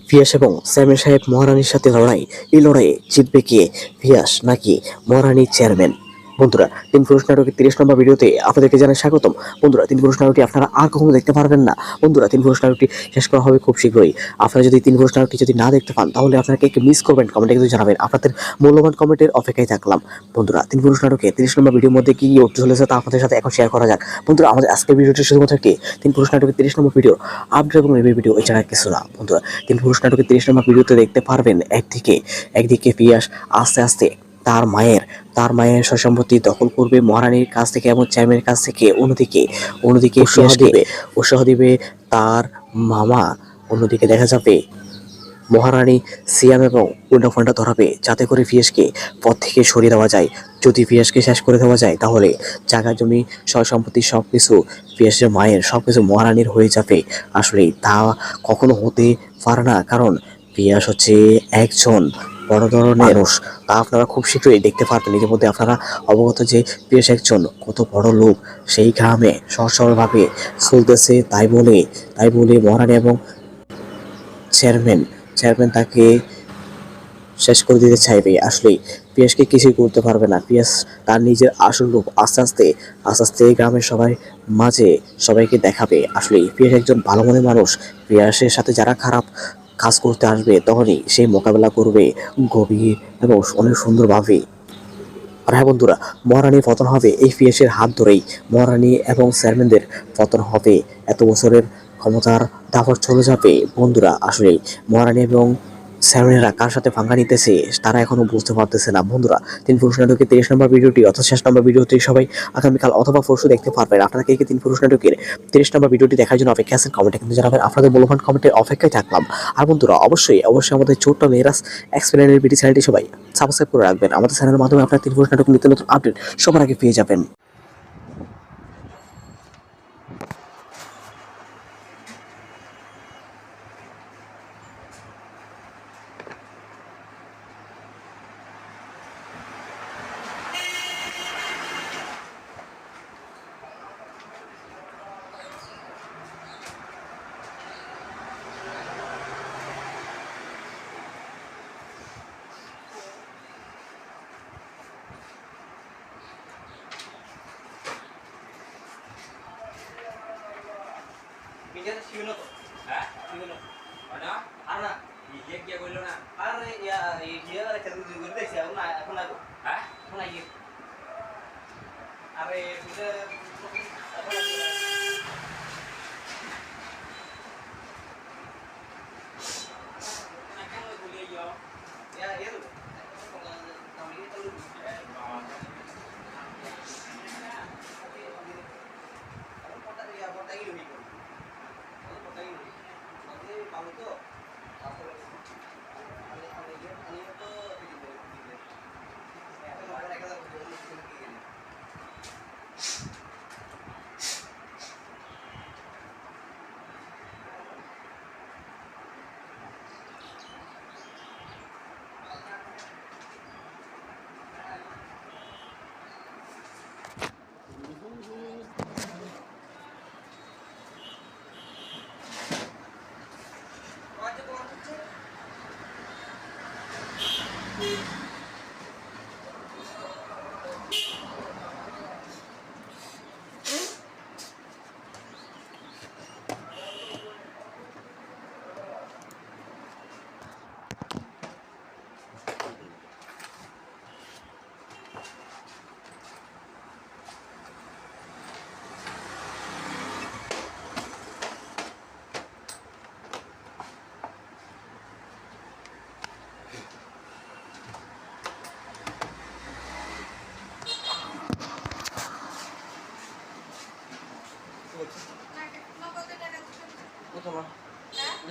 ফিয়াস এবং চেয়ারম্যান সাহেব মহারানীর সাথে লড়াই। এই লড়াইয়ে জিতবে কে, ফিয়াস নাকি মহারানী চেয়ারম্যান? বন্ধুরা, তিন পুরুষ নাটকের 30 নম্বর ভিডিওতে আপনাদেরকে জানাই স্বাগতম। বন্ধুরা, তিন পুরুষ নাটকটি আপনারা আর কখনো দেখতে পারবেন না। বন্ধুরা, তিন পুরুষ নাটকটি শেষ করা হবে খুব শীঘ্রই। আপনারা যদি তিন পুরুষ নাটকটি যদি না দেখতে পান তাহলে আপনারা কে কে মিস করবেন কমেন্টে কিন্তু জানাবেন। আপনাদের মূল্যবান কমেন্টের অপেক্ষায় থাকলাম। বন্ধুরা, তিন পুরুষ নাটকে 30 নম্বর ভিডিওর মধ্যে কি উঠতে চলেছে তা আপনাদের সাথে এখন শেয়ার করা যাক। বন্ধুরা, আমাদের আজকের ভিডিওটি শুধুমাত্র একটি তিন পুরুষ নাটকের 30 নম্বর ভিডিও আপডেট এবং রিভিউ ভিডিও, এছাড়া কিছু না। বন্ধুরা, তিন পুরুষ নাটকের 30 নম্বর ভিডিওতে দেখতে পারবেন একদিকে পিয়াস আস্তে আস্তে তার মায়ের সম্পত্তি দখল করবে মহারানীর কাছ থেকে এবং চেয়ারম্যানের কাছ থেকে। অন্যদিকে পিয়াসকে উৎসাহ দিবে তার মামা। অন্যদিকে দেখা যাবে মহারানী সিয়াম এবং উল্টাপাল্টা ধরাবে যাতে করে ফিয়াসকে পথ থেকে সরিয়ে দেওয়া যায়। যদি ফিয়াসকে শেষ করে দেওয়া যায় তাহলে জায়গা জমি সয় সম্পত্তি সবকিছু ফিয়াসের মায়ের সবকিছু মহারানীর হয়ে যাবে। আসলে তা কখনো হতে পারে না, কারণ ফিয়াস হচ্ছে একজন বড় ধরনের মানুষ। তা আপনারা খুব শীঘ্রই দেখতে পারবেন। এর মধ্যে আপনারা অবগত যে ফিয়াস একজন কত বড় লোক, সেই গ্রামে সহজ সরলভাবে চলতেছে। তাই বলে মহারানী এবং চেয়ারম্যান তাকে শেষ করে দিতে চাইবে। আসলেই পিয়াসকে কিছুই করতে পারবে না। পিয়াস তার নিজের আসল রূপ আস্তে আস্তে গ্রামের সবাই মাঝে সবাইকে দেখাবে। আসলেই পিয়াস একজন ভালো মনের মানুষ। পিয়াসের সাথে যারা খারাপ কাজ করতে আসবে তখনই সে মোকাবেলা করবে গভীর এবং অনেক সুন্দরভাবে। আর হ্যাঁ বন্ধুরা, মহারানীর পতন হবে এই পিয়াসের হাত ধরেই। মহারানী এবং চেয়ারম্যানদের পতন হবে, এত বছরের ক্ষমতার দাপট চলে যাবে। বন্ধুরা, আসলেই মহারানী এবং চেয়ারম্যানেরা কার সাথে ভাঙ্গা নিতেছে তারা এখনো বুঝতে পারতেছে না। বন্ধুরা, তিন পুরুষ নাটকের 30 নম্বর ভিডিওটি অর্থাৎ শেষ নম্বর ভিডিওটি সবাই আগামীকাল অথবা পরশু দেখতে পারবেন। আপনারা কে কে তিন পুরুষ নাটকের 30 নম্বর ভিডিওটি দেখার জন্য অপেক্ষা আছেন কমেন্টে কিন্তু জানাবেন। আপনাদের মূল্যবান কমেন্টের অপেক্ষায় থাকলাম। আর বন্ধুরা, অবশ্যই আমাদের ছোট্ট মেয়েরাস এক্সপ্লেনের ভিডিও চ্যানেলটি সবাই সাবস্ক্রাইব করে রাখবেন। আমাদের চ্যানেলের মাধ্যমে আপনারা তিন পুরুষ নাটক নিত্য নতুন আপডেট সবার আগে পেয়ে যাবেন। Pinjam sih to? Hah? Sino? Ano? Ana. Iya kia boleh na. Ana ya dia ada kerja di gede sih aku na. Hah? Aku na iya. Are bisa apa lagi? Nak lo boleh yo. Ya itu. Kalau ini terlalu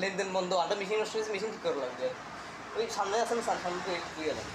লেনদেন বন্ধ আটা machine নষ্ট হয়েছে, machine ঠিক করা লাগবে। ওই সামনে আছে না, সামনে দিয়ে গেলাম।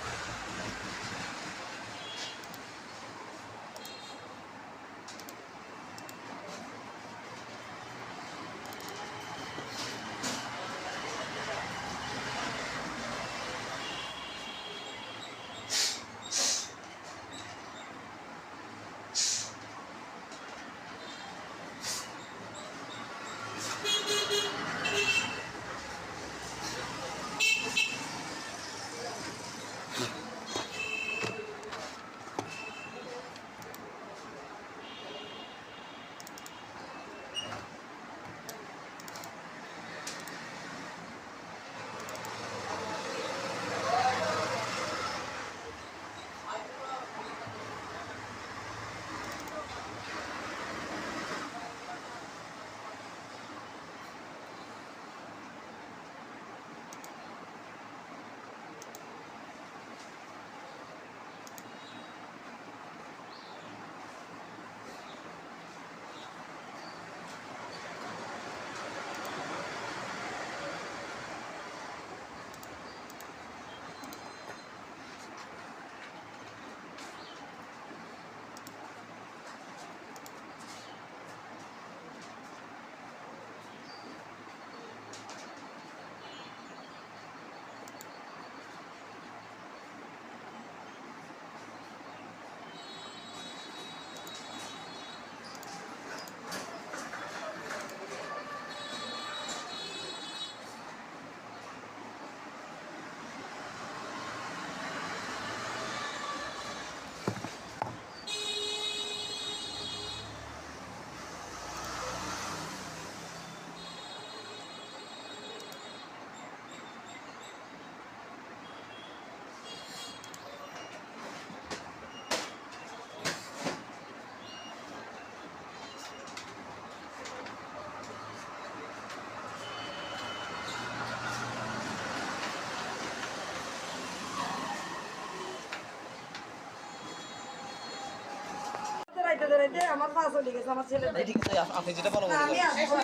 দাঁড়াইতে দাঁড়াইতে আমার পা চলে গেছে আমার ছেলে। এই ঠিক আছে আপনি যেটা বলো না, আমি আসবো।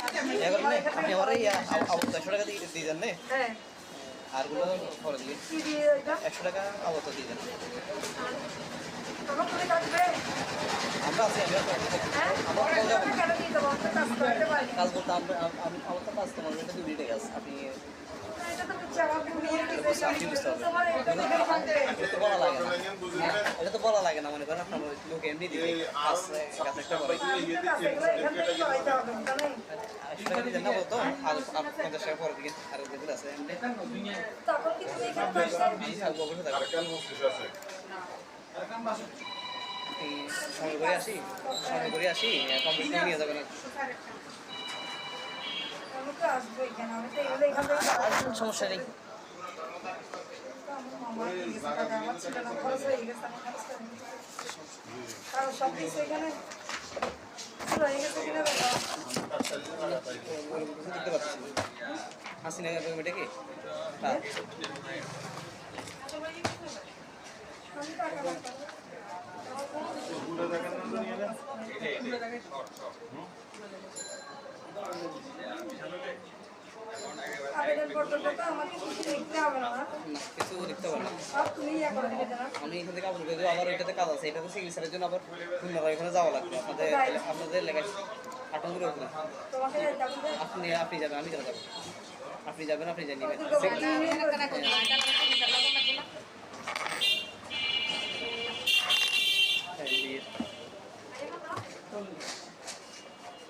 এবার না আপনি আমার এই 100 টাকা দিয়ে দেন না হ্যাঁ, আরগুলো পরে দিন কি দিয়ে এটা? 100 টাকা আপাতত দিয়ে দেন তখন তুমি কাটবে? আমরা আছি আমি হ্যাঁ? আমার ওরা যাবো এভাবে কেন দিতে পারো? তো কাজ করতে পারি। কাজ বলতে আমার তো কাজ তোমার এটা 2 মিনিটে কাজ আপনি এটা তো বুঝছি, আমার বুড়িয়ে গেছে। আপনি বুঝতে হবে তোমার এটা দেখে থাকবে। এটা তো বলা লাগে না এটা তো বলা লাগে না মনে করেন আপনার লোক এমনি দিবে কাজ কাজ একটা করে আমি তো কাজ এগুলো এখান থেকেই করাইতে হবে, জানেন? 100 টাকা দিয়ে দেন না বলতো আর 50 টাকা পরে দিকে আর যেগুলো আছে এমনি তখন কি তুমি এখানে বসে? আমি থাকবো বসে থাকবো সময় করে আসি কমপ্লিট করে নিয়ে যাবেন আমি তো আসবো এখানে, আমি তো এগুলো এখান থেকে আর সমস্যা নেই আমার ছেলে না খরচ হয়ে গেছে, আমি খরচ করে নিতে পারি। কারণ সব কিছু এখানে শুরু হয়ে গেছে কিনা দেখো। দেখতে পাচ্ছি হাসি না পেমেন্টে কি আমি টাকা লাগবে। আবেদনপত্রটা তো আমাকে কিছু লিখতে হবে না, না? না কিছু দেখতে পারলাম না সব তুমি ইয়ে করে দিবে জানা। আমি এখান থেকে আবেদন করে আবার এটাতে কাজ আছে এটাতে চিকিৎসার জন্য আবার পুনরায় এখানে যাওয়া লাগবে আপনাদের লেখা 8 নম্বর ওখানে তোমাকে যাইতে হবে যে আপনি যাবেন আমি কেন যাবো আপনি যাবেন আপনি জানিয়ে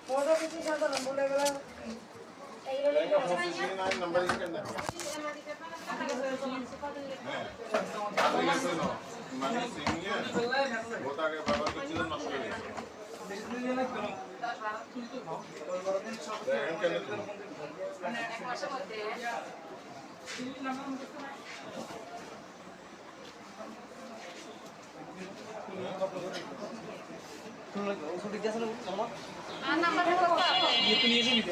মোটর কিছু সাধারণ বলে গেলে এগুলো লিখতে হবে। ওষুধ দিতে আসলে আর নাম্বার হলো তো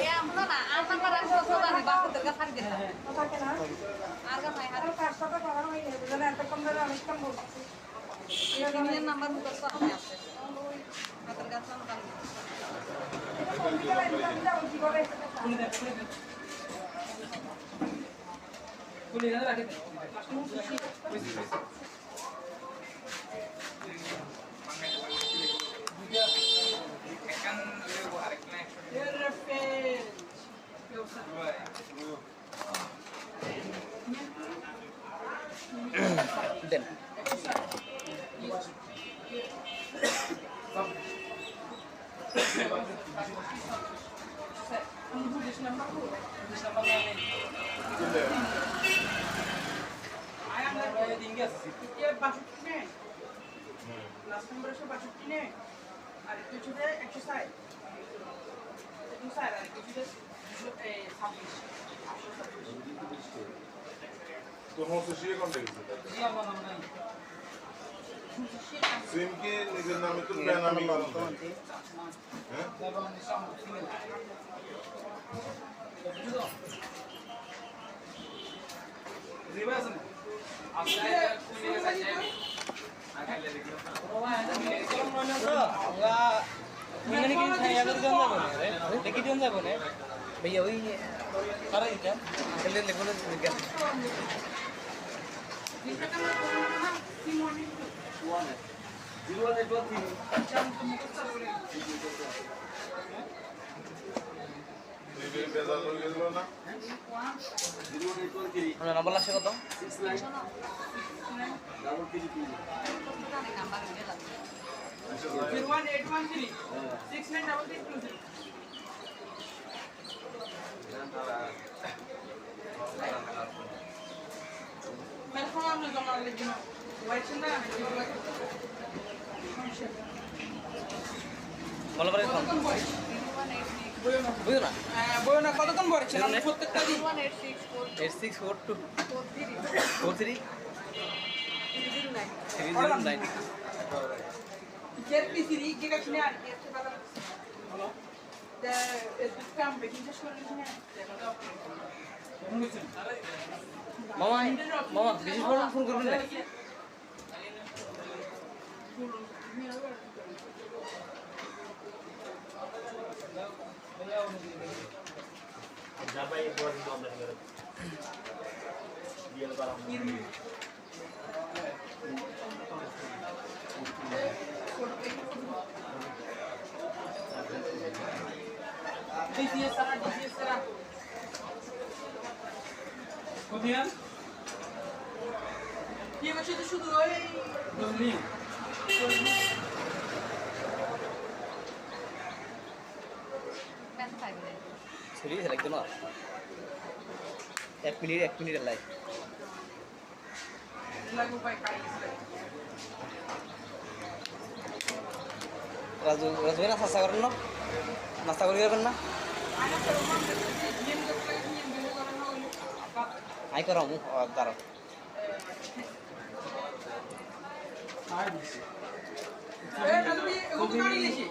এ আমলো না আর নাম্বার আছে তো জানি বাসের কাছে ছাড়ি দিনা থাকে না? আর গা ভাই আরো কার সাথে করানো হয়নি, বুঝলেন? এতক্ষণ ধরে অনেক কম বলছি। হাতের নাম্বার মুখে তো আমি আছে হাতের কাছে নাম্বার এটা কম্পিউটার এক্সাম যাবো কিভাবে এটা দেখা? দেন সিম কি নিজের নামে তো বেনামি হ্যাঁ भैया वही নিজের বেজাল হয়ে গেল না নাম্বার লাগছে কত নাম্বার দিয়ে দাও 01813 693320 Merhaba amca zamanlı günü. Başında বলো পারে কম 186 বুঝো না বইনা কতক্ষণ পড়েছেন আপনি প্রত্যেকটা দিন 186 8642 43 309 309 Gerçi siri giga çine আর কি আছে কথা হলো তে স্প্যাম বেকিং শেষ করে নিয়ে মামা মামা বিশেষ বড় ফোন করবেন না কোথায় কি বলছিস তুই শুধু ওই জলদি ব্যথা থাকবে সিরিয়াস লাগতো না 1 মিনিট লাই লাগু ভাই কাই গেছে রাজু না নাস্তা করেন না নাস্তা করে যাবেন না আনা তো মান নিয়ম করতে নিয়ম দিলে করা না হইলো আই করাম দাঁড়াও এ তুমি এগুলো গাড়ি লিখি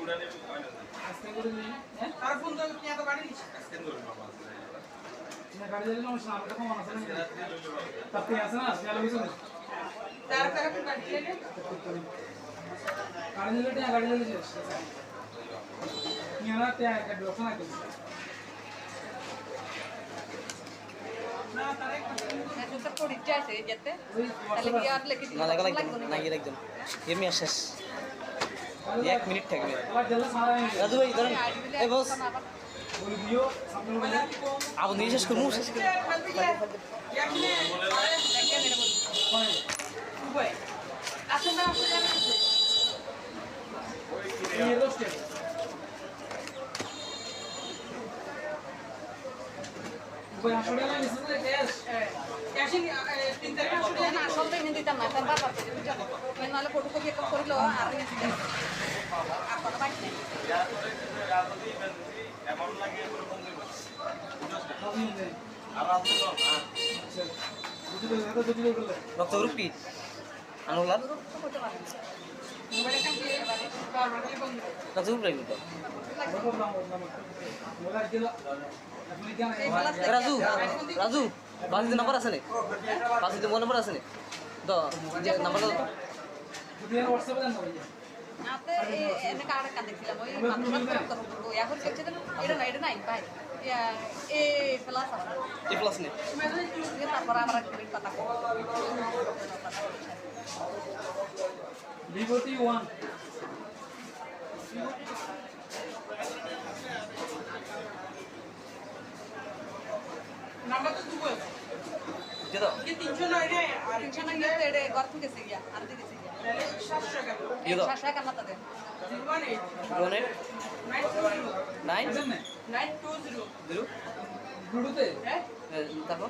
তার ফোন তো কি এত গাড়ি লিখি তার টাকা তো গাড়ি লেনে না তার একটা জুতা পড়িতে আছে যেতে তাহলে কি আর লিখে না লাগা লাগবে না গিয়ে লাগবে এমনি শেষ 1 মিনিট থাকবে রাজু ভাই ধরেন এই বস আবু নিয়ে শেষ করবো শেষ করবো না আসলে হিন্দি দিতাম না তার বাবা নাহলে ফটোকপি একটা করিল আর আর কথা বাইক নেই রক্ত গ্রুপ কি আনুলার করতে পারেন রক্ত গ্রুপ লাগবে তো রাজু রাজু বাসিতে নাম্বার আছে নি বাসিতে মোবাইল নাম্বার আছে নি তো যে নাম্বারটা আতে এনে কার্ড কান দেখছিলাম ওই মাত্র করব এখন দেখছে তো এটা নাই ভাই এ প্লাস আছে এ প্লাস নি তারপর আমরা ক্রেডিট কথা কো বিভূতি 1 নাম্বার তো দুটো যে তো কি 300 নয় রে আর টেনশন না গিয়ে এড়ে ঘর থেকে গেছে গিয়া আর দিকে গেছে গিয়া 700 টাকা ये दो। শাশা কান্না তাতে 018 ডোনেট 920 9 920 0 ব্লুটুথে হ্যাঁ তারপর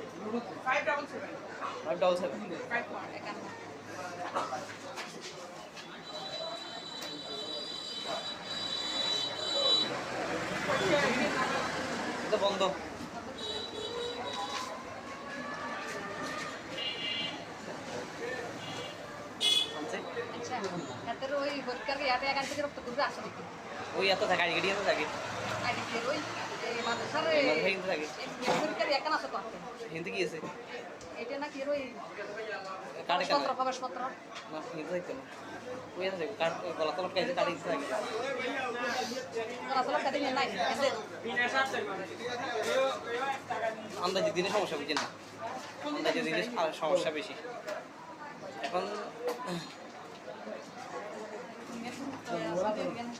577 577 51 একান্ন এটা বন্ধ আনছে আচ্ছা হাতের ওই পরীক্ষার ইয়াতে এখান থেকে রক্ত করবে আসে নাকি ওই এত থাকে আইডি গড়িয়ে থাকে আইডি দিয়ে ওই এই মাদ্রাসার মাদ্রাসায় কিন্তু থাকে। পরীক্ষার এখান আছে তো হিন্দি কি আছে এটা নাকি ওই কাটে কেন পত্র প্রবেশপত্র না হিন্দি থাকতো না ওই আছে কাট গলা তলট কাটে কাটে দিতে থাকে আসলে কাটিং নাই এতে আন্দাজে দিনে সমস্যা বুঝছেন না আন্দাজে দিনে সমস্যা বেশি এখন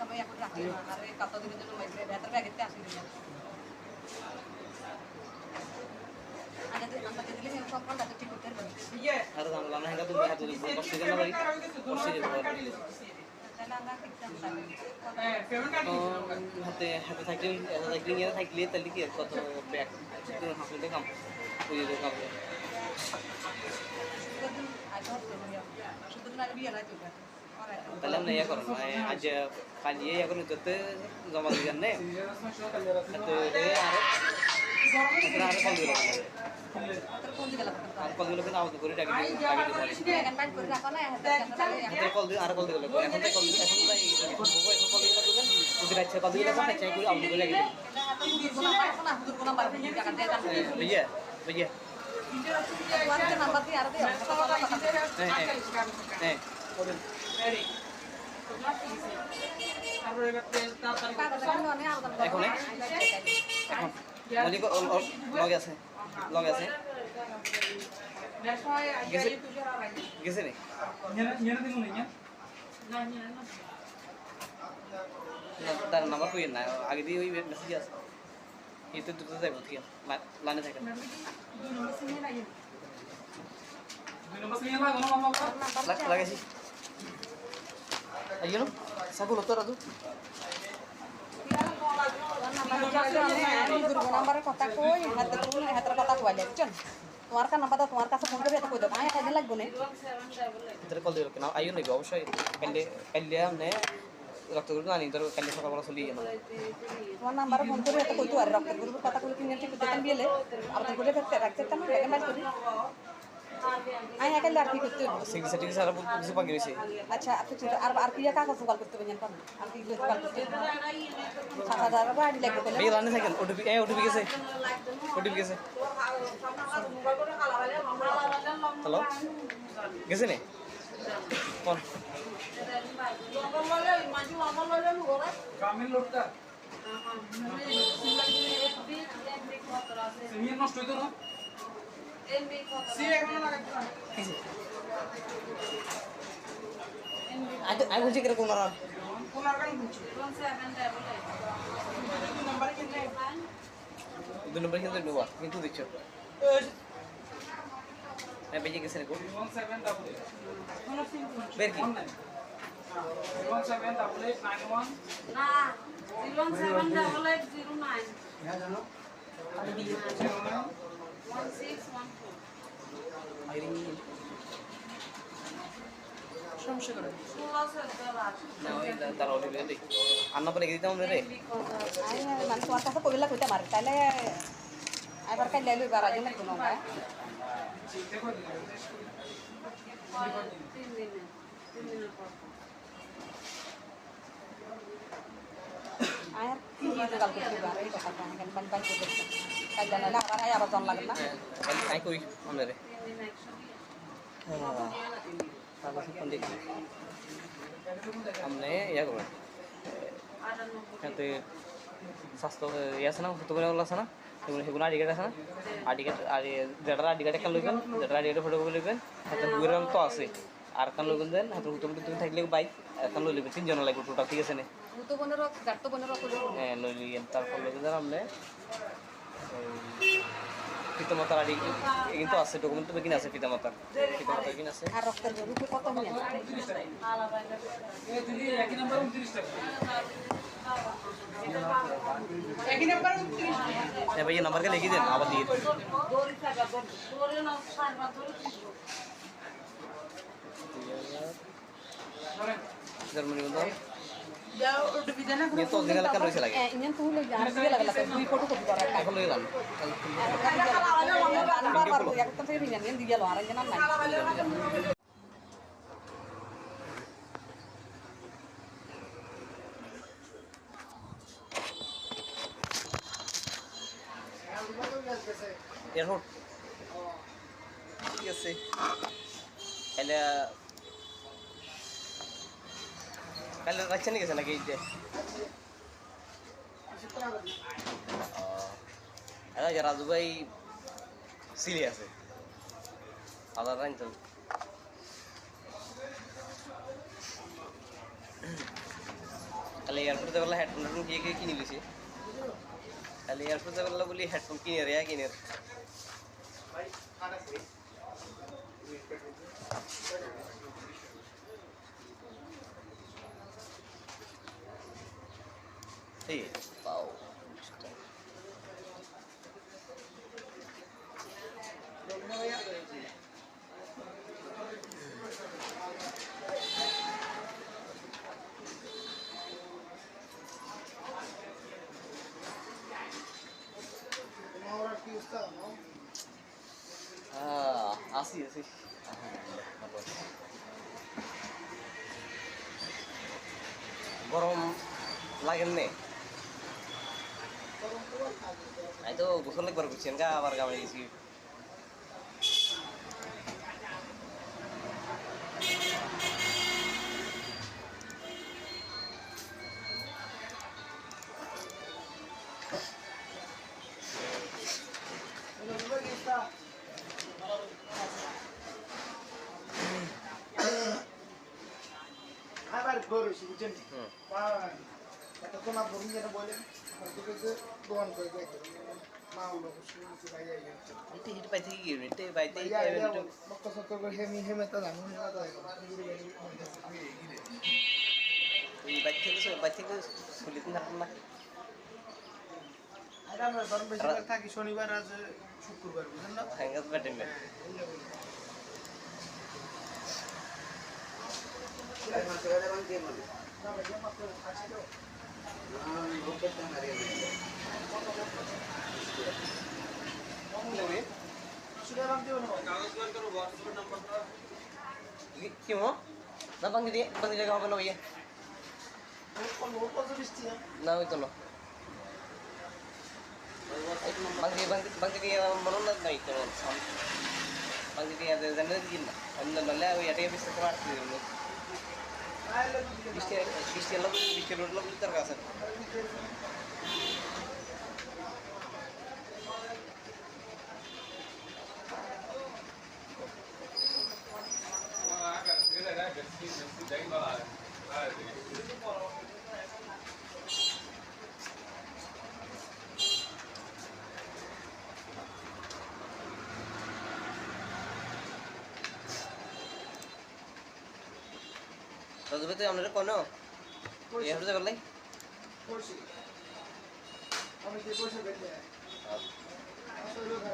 সবাই এখন রাখি আর কত দিনের জন্য ভেতর ব্যাগেতে আসি দিন আমরা দিলে সম্পূর্ণ ঠিক করতে পারবো ইয়ে আর জানলা না হেটা তুমি হাতে বসে গেল বাড়ি বসে যেতে পারবে তাহলে আমরা এক্সাম হ্যাঁ পেমেন্ট কাটি হাতে হাতে থাকলে এত থাকলে নিয়ে থাকলে তাহলে কি কত ব্যাগ হাসপাতালে কাম ওই যে কাম শুধু আগে বিয়ে রাখতে তাহলে আমরা ইয়ে করো আজ কালি ইয়ে করো যতে জমা দিয়ে জানে তো আরে কল দিল কোন দিকে লাগবে আর কল দিল কিন্তু আউট করে ডাকে এখন বাইক করে রাখো না হাতে কল দিল আর কল দিল এখন তাই কল দিল এখন তাই বগো এখন কল দিল দিবেন যদি রাইছে কল দিল তাই চাই করে আউট করে ডাকে भैया भैया নাম্বার দিয়ে আর দিয়ে হ্যাঁ তারপরে এবার তাড়াতাড়ি কাগজ এখন অনেক আলাদা এখন এখন মলিক লগে আছে লগে আছে নেক্সট হয় আগে তুই আর আগে গেছে রে তার নাম্বার কই না আগে দিয়ে ওই মেসেজ আছে এই তো দুটো যাইব ঠিক আছে লাইনে থাকেন লাগাইছি আইনো সাবুল তো রাজু নাম্বারের কথা কই হাতের কথা কইলে বুঝছেন তোমার কাছে নাম্বার দাও তোমার কাছে ফোন করে এটা কই দাও আয় কাজে লাগবে না ভিতরে কল দিও না আইও নাকি অবশ্যই কালকে কালকে আমনে রক্ত গ্রুপ আনি ধরো কালকে সকালবেলা চলি যাবো তোমার নাম্বারে ফোন করে এটা কইতো আর রক্তের গ্রুপের কথা কই কিনে ঠিক দেখেন বিয়েলে আবেদন করে রাখতে না দেখেন বাস করি আয় একাই আর কি করতে হবে সিগনেচার টিগনেচার আর কিছু বাকি রয়েছে আচ্ছা আর কি কাগজ জোগাড় করতে হবে জানেন আর কি জোগাড় করতে হবে 7000 টাকা আইডি লাগবে এই লাইনে থাকেন ওটিপি ওটিপি গেছে ওটিপি গেছে হ্যালো গেছে নে কোন গ্রামীণ লোকটা সিমিয়ার নষ্ট হইতো না সি এখনো লাগাইতে না আই বলছি কিরকম না কোন আর কারণ বুঝছি নাম্বার কিনে 2 নম্বর কিন্তু নেবা কিন্তু দিচ্ছ হ্যাঁ বেজে গেছে রে গো 1788 কোন সিম বের কি 178891 সমস্যা করে না ওই তার ওটিপি দে আর না পরে এগিয়ে দিতাম রে আয় মানে তোমার কাছে কইলা কইতে পারে তাহলে আবার কাই লাইলো এবার আজ না কোনো না আয় কি জোগাড় করতে পারে এই কথা কেন বান বান করতে কাই জানা না আবার আবার জন লাগে না আই কই আমনে রে তারপর কোন দেখি আমনে ইয়া করব এতে স্বাস্থ্য ইয়া আছে না ফটো করে আছে না সেগুলো আইডি কার্ড আছে না আইডি কার্ড আর যেটা আইডি কার্ড একটা লইবেন যেটা আইডি কার্ড ফটো করে লইবেন হাতে গুগল রং তো আছে আর কান লইবেন দেন হাতে তুমি থাকলে বাইক কান লইবেন তিনজন লাগবে টোটাল ঠিক আছে না তো বনের গাট তো বনের কইলো হ্যাঁ লইলেন তারপর লইবেন দেন আমনে পিতামাতার আইডি কিন্তু আছে ডকুমেন্ট তো কিনা আছে পিতামাতার কিনা আছে আর রক্তের গ্রুপে কত মিলে এই দিদি একই নাম্বার 29 টাকা একই নাম্বার 29 হ্যাঁ ভাই নাম্বারকে লিখে দেন আবার দিয়ে জার্মানি বন্ধু যাও ওটিপি দেনা ये तो दिखा लगा रही लगे ইঞ্জিন তো হলো আর দিয়ে লাগলা তো দুই ফটো কপি করা এখন লই গেলাম বারবার একটা থেকে ইঞ্জিন দিয়ে গেল আর ইঞ্জিন নাই এয়ারপোর্ট ঠিক আছে কালে কালে রাখছেন গেছে নাকি এই যে রাজু ভাই সিলি আছে আলাদা রাইন কালে এয়ারপোর্টে গেলে হেডফোন গিয়ে গিয়ে কিনে লিছি কালে এয়ারপোর্টে গেলে বলি হেডফোন কিনে রে কিনে এই পাও আসি আসি গরম লাগেন নে এই তো গোসল একবার করছেন গা আবার গামে গেছি ধরেছি বুঝছেন একটা তো না ধরুন যেটা বলেন আর তোকে যে দোয়ান করে দেয় মা হলো শুনছি ভাই আই যাচ্ছে ইতে হিট পাইতে কি ইতে পাইতে ভাই আই মক্ত সত্য করে হেমে তো জানো না তো এই বাইতে সুলিত না না আর আমরা ধরুন বেশিরভাগ থাকি শনিবার আজ শুক্রবার বুঝলেন না হ্যাঙ্গাস ব্যাটে মে क्यों ना बंदी जगह पे ना भैया ना वही तो लो बंदी दिया मरों ना नहीं तो बंदी दिया जन्नत दी ना अन्ना नल्ला वो याटे भी सकवार थी लोग बिस्टे लोग इधर का सर तो जब तो हमने कौन हो ये हर जगह लाई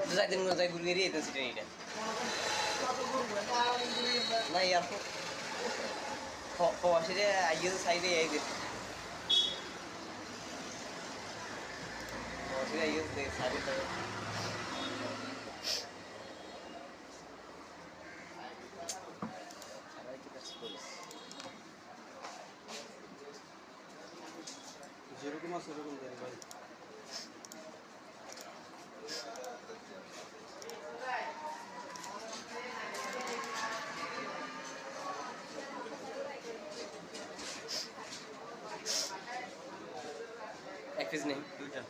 जाए दिन में जाए गुरु गेरी है तो सीटे नहीं है ना यार को सीटे आइए तो साइड है इधर को सीटे आइए तो साइड है যেরকম আছে সেরকম দেন ভাই এক পিস নেই দুইটা